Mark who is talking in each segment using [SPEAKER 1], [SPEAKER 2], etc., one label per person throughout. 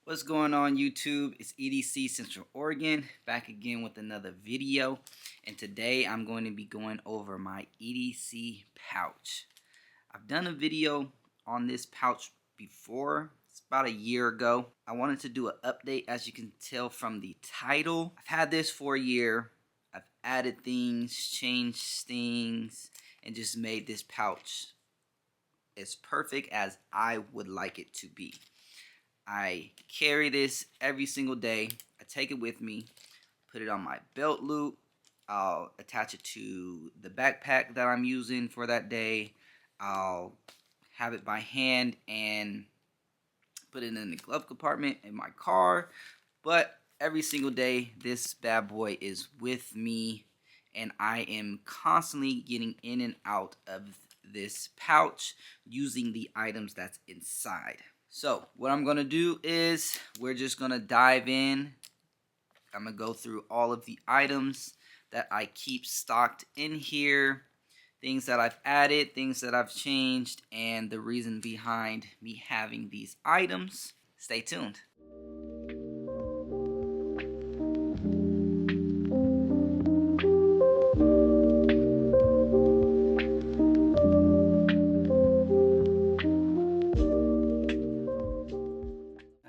[SPEAKER 1] What's going on YouTube? It's EDC Central Oregon back again with another video, and today I'm going to be going over my EDC pouch. I've done a video on this pouch before. It's about a year ago. I wanted to do an update. As you can tell from the title, I've had this for a year. I've added things, changed things, and just made this pouch as perfect as I would like it to be. I carry this every single day. I take it with me, put it on my belt loop. I'll attach it to the backpack that I'm using for that day. I'll have it by hand and put it in the glove compartment in my car. But every single day, this bad boy is with me, and I am constantly getting in and out of this pouch using the items that's inside. So what I'm going to do is we're just going to dive in. I'm going to go through all of the items that I keep stocked in here, things that I've added, things that I've changed, and the reason behind me having these items. Stay tuned.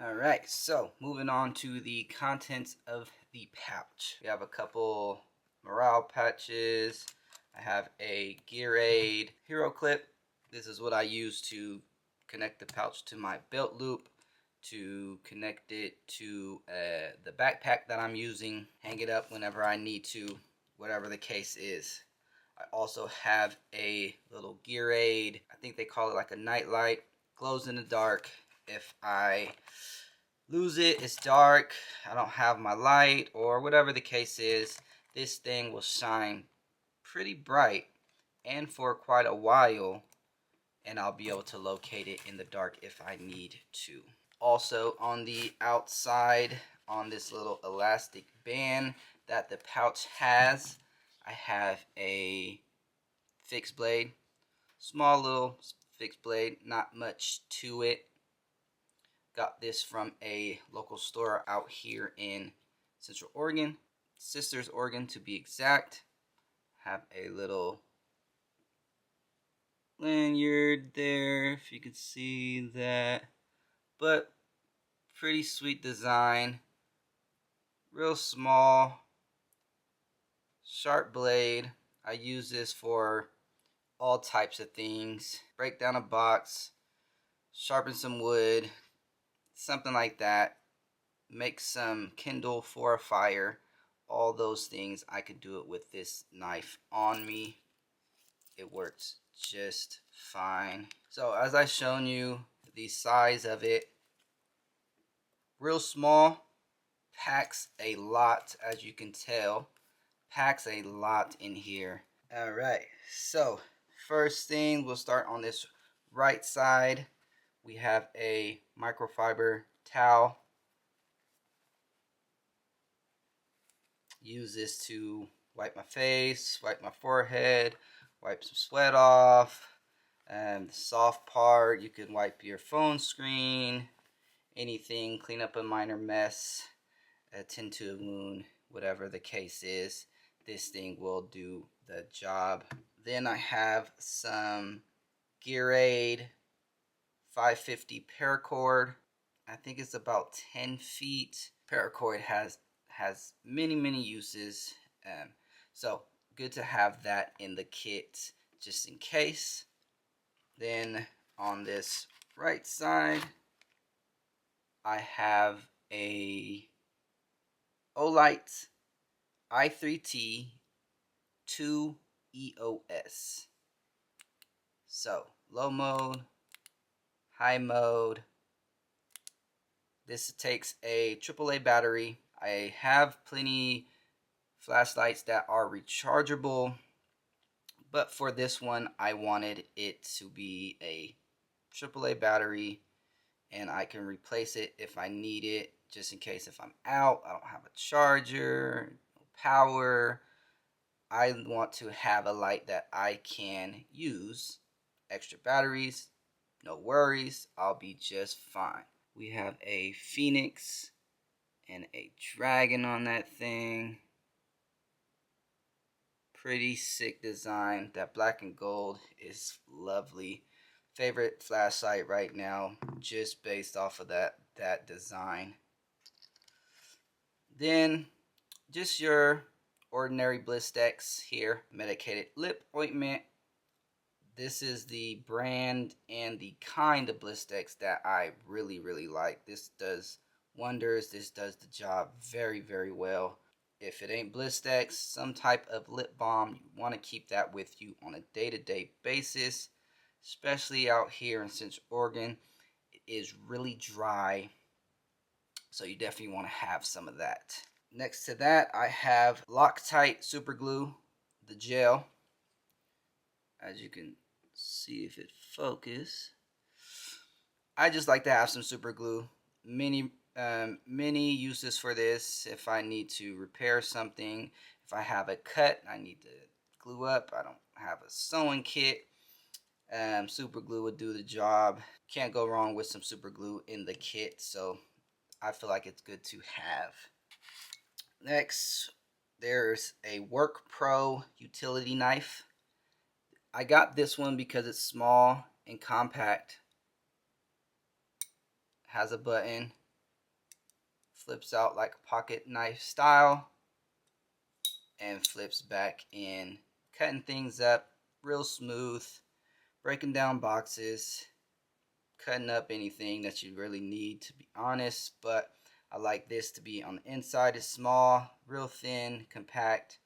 [SPEAKER 1] Alright, so moving on to the contents of the pouch. We have a couple morale patches. I have a Gear Aid hero clip. This is what I use to connect the pouch to my belt loop, to connect it to the backpack that I'm using, hang it up whenever I need to, whatever the case is. I also have a little Gear Aid, I think they call it like a night light, glows in the dark. If I lose it, it's dark, I don't have my light, or whatever the case is, this thing will shine pretty bright and for quite a while, and I'll be able to locate it in the dark if I need to. Also on the outside, on this little elastic band that the pouch has, I have a fixed blade. Small little fixed blade, not much to it. Got this from a local store out here in Central Oregon, Sisters, Oregon to be exact. Have a little lanyard there, if you can see that. But pretty sweet design. Real small, sharp blade. I use this for all types of things. Break down a box, sharpen some wood, something like that. Make some kindle for a fire. All those things, I could do it with this knife on me. It works just fine. So as I've shown you, the size of it, real small, packs a lot, as you can tell. Packs a lot in here. Alright, so first thing, we'll start on this right side. We have a microfiber towel. Use this to wipe my face, wipe my forehead, wipe some sweat off. And the soft part, you can wipe your phone screen, anything, clean up a minor mess, attend to a wound, whatever the case is. This thing will do the job. Then I have some Gear Aid 550 paracord. I think it's about 10 feet. Paracord has many uses, so good to have that in the kit just in case. Then on this right side, I have a Olight i3T 2 EOS. So low mode, high mode. This takes a AAA battery. I have plenty flashlights that are rechargeable, but for this one I wanted it to be a AAA battery, and I can replace it if I need it, just in case if I'm out, I don't have a charger, no power. I want to have a light that I can use. Extra batteries, no worries, I'll be just fine. We have a phoenix and a dragon on that thing. Pretty sick design. That black and gold is lovely. Favorite flashlight right now, just based off of that design. Then just your ordinary Blistex here. Medicated lip ointment. This is the brand and the kind of Blistex that I really like. This does wonders. This does the job very well. If it ain't Blistex, some type of lip balm, you want to keep that with you on a day-to-day basis, especially out here in Central Oregon. It is really dry, so you definitely want to have some of that. Next to that, I have Loctite Super Glue, the gel. As you can see if it focus. I just like to have some super glue. Many uses for this. If I need to repair something, if I have a cut I need to glue up, I don't have a sewing kit, super glue would do the job. Can't go wrong with some super glue in the kit, so I feel like it's good to have. Next, there's a Work Pro utility knife. I got this one because it's small and compact. Has a button. Flips out like a pocket knife style. And flips back in. Cutting things up real smooth. Breaking down boxes. Cutting up anything that you really need, to be honest. But I like this to be on the inside. It's small, real thin, compact.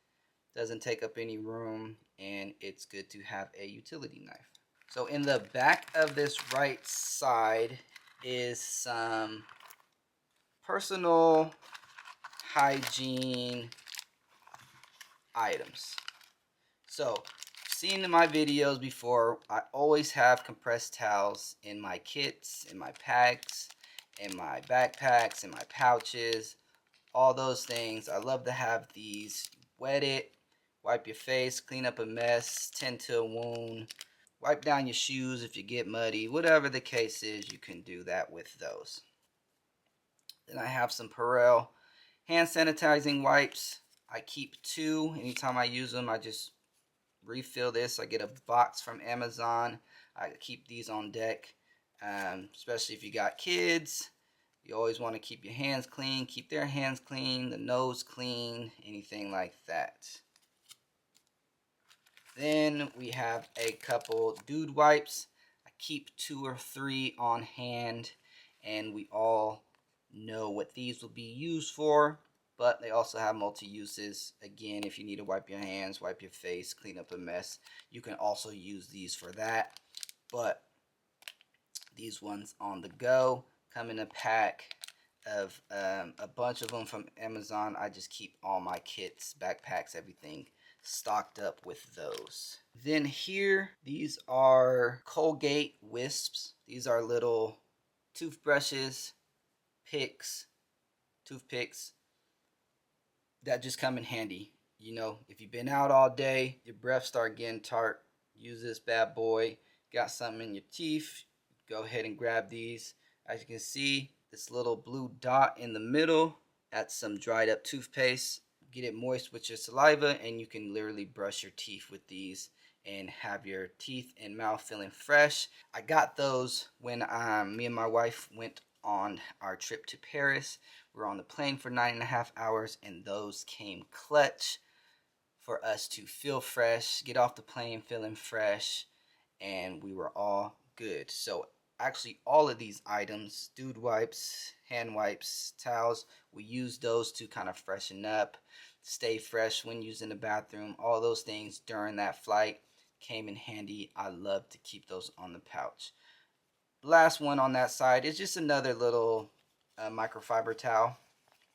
[SPEAKER 1] Doesn't take up any room, and it's good to have a utility knife. So in the back of this right side is some personal hygiene items. So seen in my videos before, I always have compressed towels in my kits, in my packs, in my backpacks, in my pouches, all those things. I love to have these. Wet it, wipe your face, clean up a mess, tend to a wound, wipe down your shoes if you get muddy. Whatever the case is, you can do that with those. Then I have some Perel hand sanitizing wipes. I keep 2. Anytime I use them, I just refill this. I get a box from Amazon. I keep these on deck, especially if you got kids. You always want to keep your hands clean, keep their hands clean, the nose clean, anything like that. Then we have a couple dude wipes. I keep 2 or 3 on hand, and we all know what these will be used for, but they also have multi-uses. Again, if you need to wipe your hands, wipe your face, clean up a mess, you can also use these for that. But these ones on the go come in a pack of a bunch of them from Amazon. I just keep all my kits, backpacks, everything stocked up with those. Then here, these are Colgate Wisps. These are little toothbrushes, toothpicks that just come in handy. You know, if you've been out all day, your breath start getting tart, use this bad boy. Got something in your teeth, go ahead and grab these. As you can see, this little blue dot in the middle, that's some dried up toothpaste. Get it moist with your saliva, and you can literally brush your teeth with these and have your teeth and mouth feeling fresh. I got those when me and my wife went on our trip to Paris. We were on the plane for 9.5 hours, and those came clutch for us to feel fresh, get off the plane feeling fresh, and we were all good. So actually all of these items, dude wipes, hand wipes, towels, we use those to kind of freshen up, stay fresh when using the bathroom. All those things during that flight came in handy. I love to keep those on the pouch. Last one on that side is just another little microfiber towel.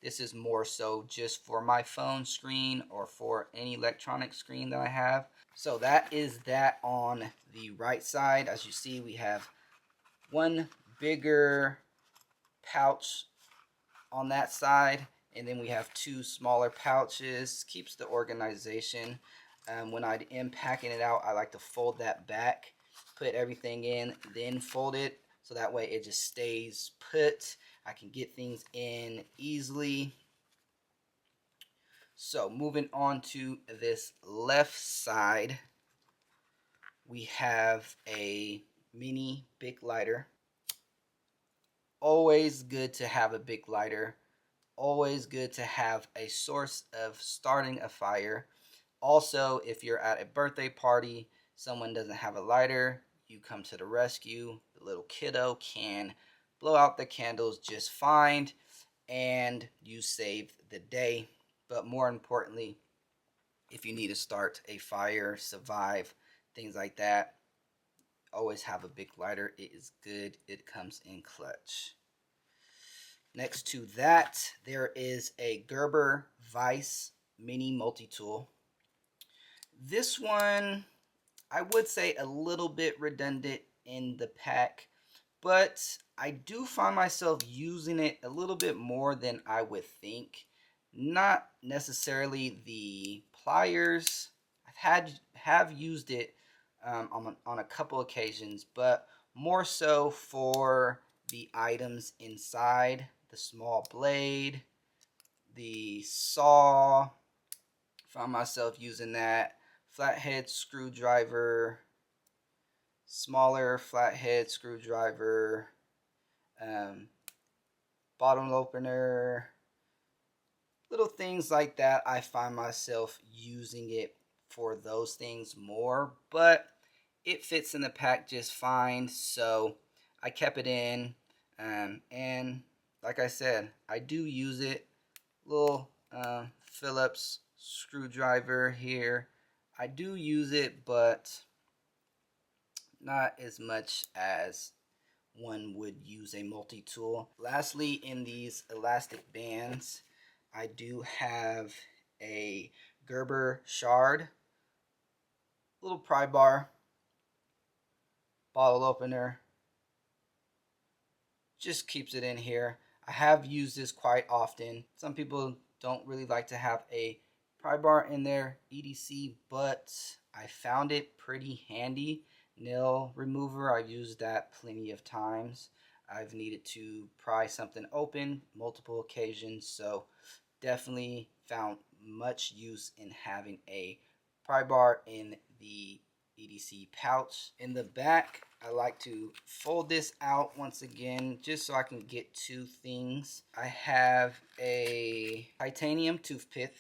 [SPEAKER 1] This is more so just for my phone screen or for any electronic screen that I have. So that is that on the right side. As you see, we have one bigger pouch on that side, and then we have 2 smaller pouches. Keeps the organization. When I'm packing it out, I like to fold that back, put everything in, then fold it. so that way it just stays put. I can get things in easily. So moving on to this left side, we have a mini big lighter. Always good to have a big lighter. Always good to have a source of starting a fire. Also, if you're at a birthday party, someone doesn't have a lighter, you come to the rescue. The little kiddo can blow out the candles just fine, and you save the day. But more importantly, if you need to start a fire, survive, things like that, always have a big lighter. It is good. It comes in clutch. Next to that, there is a Gerber Vice Mini Multi-Tool. This one, I would say a little bit redundant in the pack, but I do find myself using it a little bit more than I would think. Not necessarily the pliers. Have used it on a couple occasions, but more so for the items inside. The small blade, the saw, found myself using that. Flathead screwdriver, smaller flathead screwdriver, bottle opener, little things like that. I find myself using it for those things more, but it fits in the pack just fine, so I kept it in. And like I said, I do use it. Little Phillips screwdriver here. I do use it, but not as much as one would use a multi-tool. Lastly, in these elastic bands, I do have a Gerber shard, little pry bar, bottle opener, just keeps it in here. I have used this quite often. Some people don't really like to have a pry bar in their EDC, but I found it pretty handy. Nail remover, I've used that plenty of times. I've needed to pry something open multiple occasions, so definitely found much use in having a pry bar in the EDC pouch. In the back, I like to fold this out once again just so I can get two things. I have a titanium toothpick,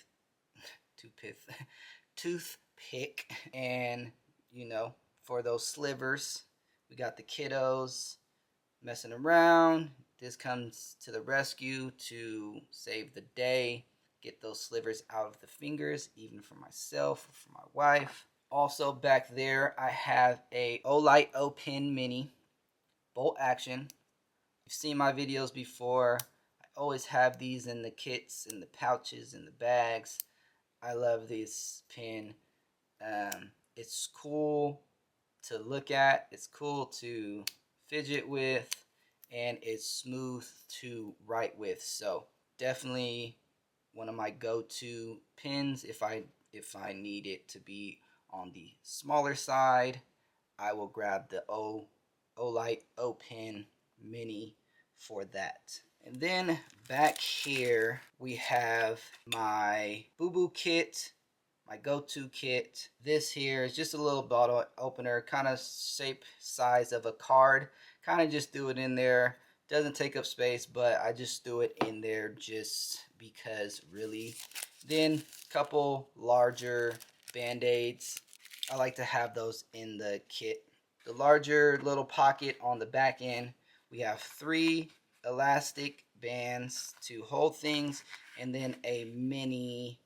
[SPEAKER 1] and you know, for those slivers, we got the kiddos messing around. This comes to the rescue to save the day, get those slivers out of the fingers, even for myself or for my wife. Also back there, I have a Olight O Pen Mini bolt action. You've seen my videos before. I always have these in the kits, in the pouches, in the bags. I love this pen. It's cool to look at. It's cool to fidget with, and it's smooth to write with. So definitely one of my go-to pens if I need it to be on the smaller side. I will grab the Olight O Pen Mini for that. And then back here we have my boo-boo kit, my go-to kit. This here is just a little bottle opener, kind of shape size of a card. Kind of just threw it in there. Doesn't take up space, but I just threw it in there just because, really. Then a couple larger band-aids. I like to have those in the kit. The larger little pocket on the back end. We have 3 elastic bands to hold things, and then a mini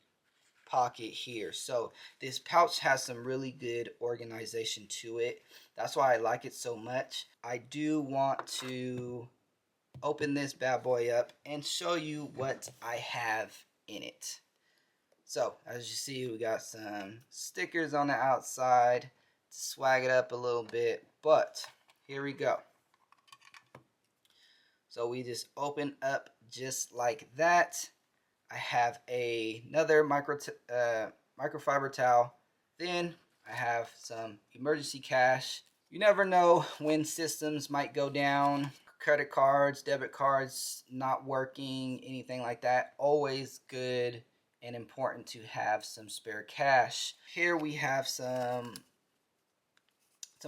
[SPEAKER 1] pocket here. So this pouch has some really good organization to it. That's why I like it so much. I do want to open this bad boy up and show you what I have in it. So as you see, we got some stickers on the outside to swag it up a little bit, but here we go. So we just open up just like that. I have another microfiber towel. Then I have some emergency cash, You never know when systems might go down. Credit cards, debit cards not working, anything like that. Always good and important to have some spare cash. Here we have some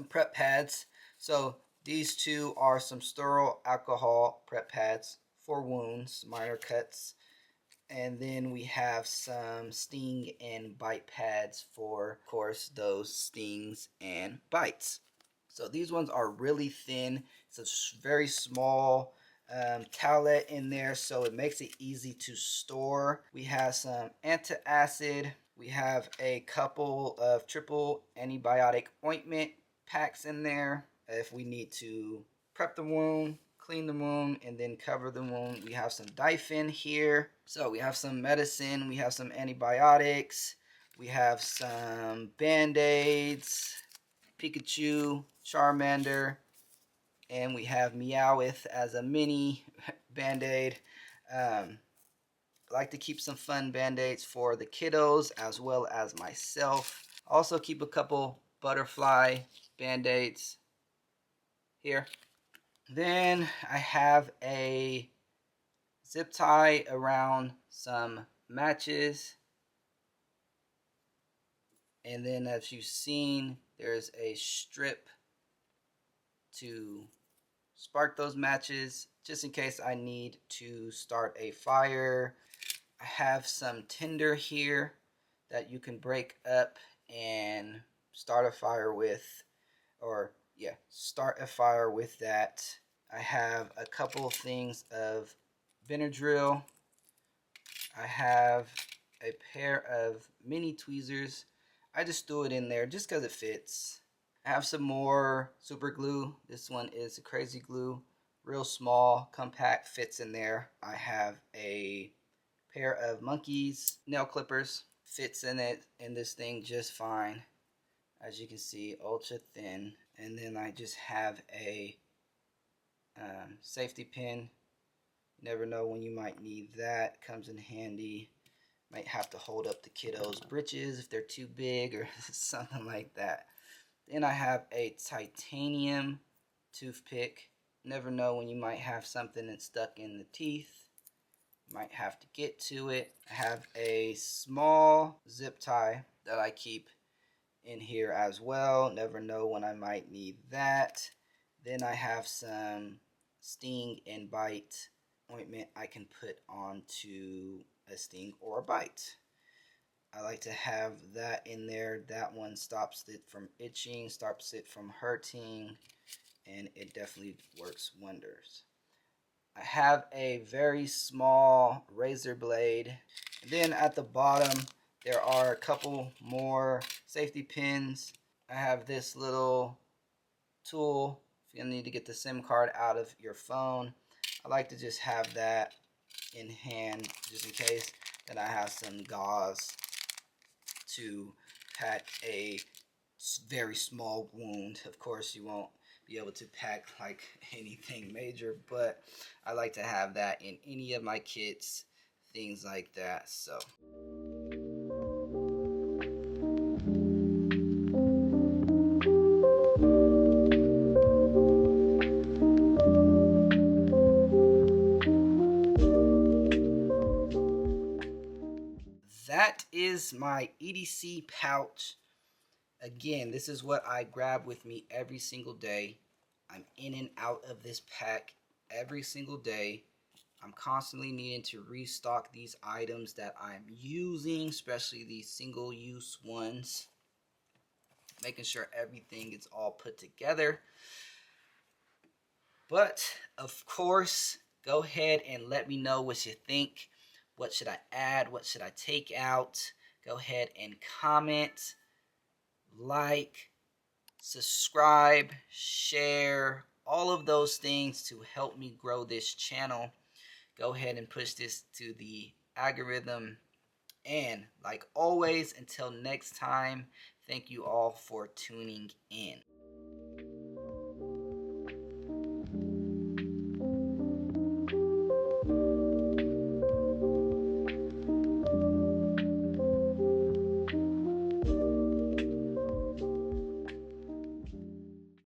[SPEAKER 1] prep pads. So these two are some sterile alcohol prep pads for wounds, minor cuts. And then we have some sting and bite pads for, of course, those stings and bites. So these ones are really thin. It's a very small towelette in there, so it makes it easy to store. We have some antacid. We have a couple of triple antibiotic ointment packs in there if we need to prep the wound, clean the wound, and then cover the wound. We have some Dyphane here. So we have some medicine. We have some antibiotics. We have some Band-Aids, Pikachu, Charmander, and we have Meowth as a mini Band-Aid. I like to keep some fun Band-Aids for the kiddos as well as myself. Also keep a couple butterfly Band-Aids here. Then I have a zip tie around some matches. And then as you've seen, there's a strip to spark those matches just in case I need to start a fire. I have some tinder here that you can break up and start a fire with, or yeah, start a fire with that. I have a couple of things of Benadryl. I have a pair of mini tweezers. I just threw it in there just because it fits. I have some more super glue. This one is a crazy glue, real small, compact, fits in there. I have a pair of Monkeys nail clippers, fits in it in this thing just fine. As you can see, ultra thin. And then I just have a safety pin. Never know when you might need that. Comes in handy. Might have to hold up the kiddos' britches if they're too big or something like that. Then I have a titanium toothpick. Never know when you might have something that's stuck in the teeth. Might have to get to it. I have a small zip tie that I keep in here as well. Never know when I might need that. Then I have some sting and bite ointment I can put onto a sting or a bite. I like to have that in there. That one stops it from itching, stops it from hurting, and it definitely works wonders. I have a very small razor blade. And then at the bottom, there are a couple more safety pins. I have this little tool if you need to get the SIM card out of your phone. I like to just have that in hand just in case. Then I have some gauze to pack a very small wound. Of course, you won't be able to pack like anything major, but I like to have that in any of my kits, things like that. So that is my EDC pouch. Again, this is what I grab with me every single day. I'm in and out of this pack every single day. I'm constantly needing to restock these items that I'm using, especially these single-use ones. Making sure everything is all put together. But, of course, go ahead and let me know what you think. What should I add? What should I take out? Go ahead and comment, like, subscribe, share, all of those things to help me grow this channel. Go ahead and push this to the algorithm. And like always, until next time, thank you all for tuning in.